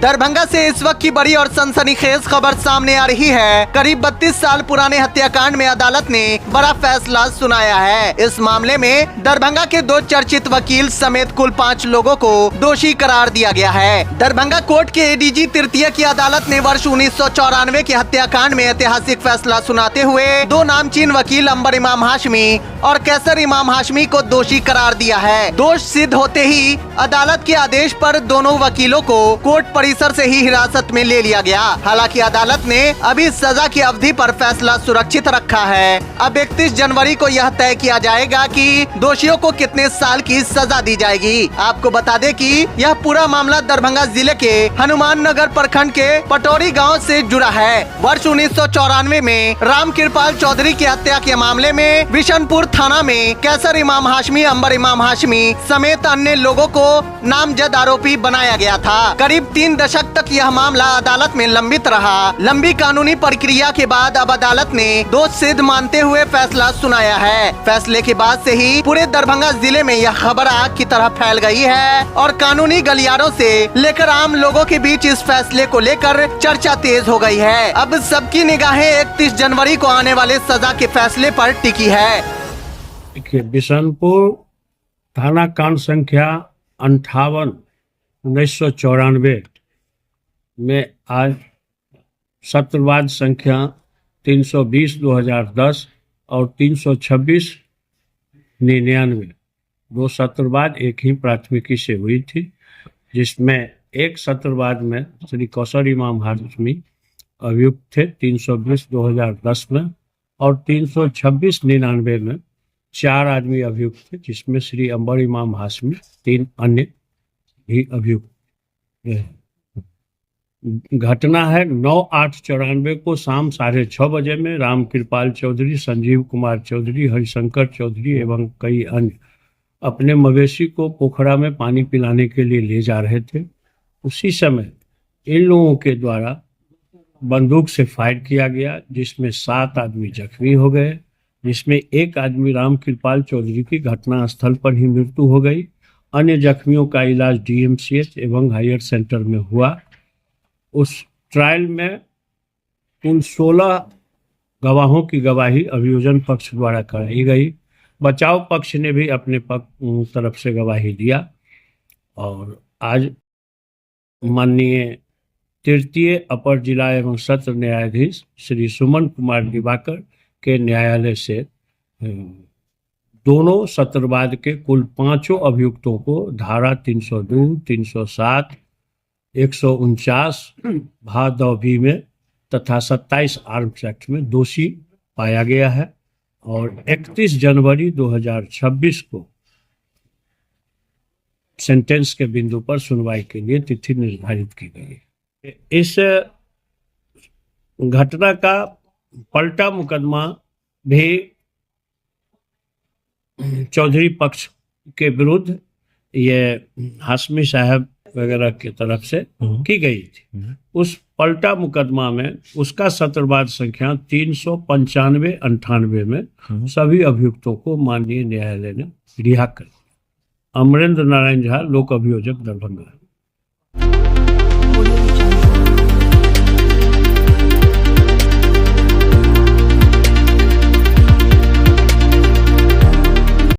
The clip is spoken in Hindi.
दरभंगा से इस वक्त की बड़ी और सनसनीखेज खबर सामने आ रही है। करीब 32 साल पुराने हत्याकांड में अदालत ने बड़ा फैसला सुनाया है। इस मामले में दरभंगा के 2 चर्चित वकील समेत कुल 5 लोगों को दोषी करार दिया गया है। दरभंगा कोर्ट के एडीजी तृतीय की अदालत ने वर्ष 1994 के हत्याकांड में ऐतिहासिक फैसला सुनाते हुए 2 नामचीन वकील अंबर इमाम हाशमी और कैसर इमाम हाशमी को दोषी करार दिया है। दोष सिद्ध होते ही अदालत के आदेश पर दोनों वकीलों को कोर्ट परिसर से ही हिरासत में ले लिया गया। हालांकि अदालत ने अभी सजा की अवधि पर फैसला सुरक्षित रखा है। अब 31 जनवरी को यह तय किया जाएगा कि दोषियों को कितने साल की सजा दी जाएगी। आपको बता दें कि यह पूरा मामला दरभंगा जिले के हनुमान नगर प्रखंड के पटौरी गाँव से जुड़ा है। वर्ष 1994 में राम कृपाल चौधरी की हत्या के मामले में बिशनपुर थाना में कैसर इमाम हाशमी, अंबर इमाम हाशमी समेत अन्य लोगों को नामजद आरोपी बनाया गया था। करीब 3 दशक तक यह मामला अदालत में लंबित रहा। लंबी कानूनी प्रक्रिया के बाद अब अदालत ने दोष सिद्ध मानते हुए फैसला सुनाया है। फैसले के बाद से ही पूरे दरभंगा जिले में यह खबर आग की तरह फैल गई है और कानूनी गलियारों से लेकर आम लोगों के बीच इस फैसले को लेकर चर्चा तेज हो गई है। अब सबकी निगाहें 31 जनवरी को आने वाले सजा के फैसले पर टिकी है। देखिए, बिशनपुर थाना कांड संख्या 58/1994 में आज सत्रवाद संख्या 320/2010 और 326/99 2 सत्रवाद एक ही प्राथमिकी से हुई थी, जिसमें एक सत्रवाद में श्री कैसर इमाम हाशमी अभियुक्त थे 320/2010 में और 326/99 में 4 आदमी अभियुक्त थे, जिसमें श्री अंबर इमाम हाशमी 3 अन्य भी अभियुक्त। घटना है 9/8/94 को शाम 6:30 बजे में राम कृपाल चौधरी, संजीव कुमार चौधरी, हरिशंकर चौधरी एवं कई अन्य अपने मवेशी को पोखरा में पानी पिलाने के लिए ले जा रहे थे। उसी समय इन लोगों के द्वारा बंदूक से फायर किया गया, जिसमें 7 आदमी जख्मी हो गए, जिसमें एक आदमी राम कृपाल चौधरी की घटना स्थल पर ही मृत्यु हो गई। अन्य जख्मियों का इलाज डीएमसीएच एवं हायर सेंटर में हुआ। उस ट्रायल में कुल 16 गवाहों की गवाही अभियोजन पक्ष द्वारा कराई गई। बचाव पक्ष ने भी अपने तरफ से गवाही दिया और आज माननीय तृतीय अपर जिला एवं सत्र न्यायाधीश श्री सुमन कुमार दिवाकर के न्यायालय से दोनों सत्रवाद के कुल 5 अभियुक्तों को धारा 302, 307, 149 भादवी में तथा 27 आर्म्स एक्ट में दोषी पाया गया है और 31 जनवरी 2026 को सेंटेंस के बिंदु पर सुनवाई के लिए तिथि निर्धारित की गई है। इस घटना का पलटा मुकदमा भी चौधरी पक्ष के विरुद्ध ये हाशमी साहब वगैरह की तरफ से की गई थी। उस पलटा मुकदमा में उसका सत्रवाद संख्या 395/98 में सभी अभियुक्तों को माननीय न्यायालय ने रिहा कर दिया। अमरेंद्र नारायण झा, लोक अभियोजक, दरभंगा।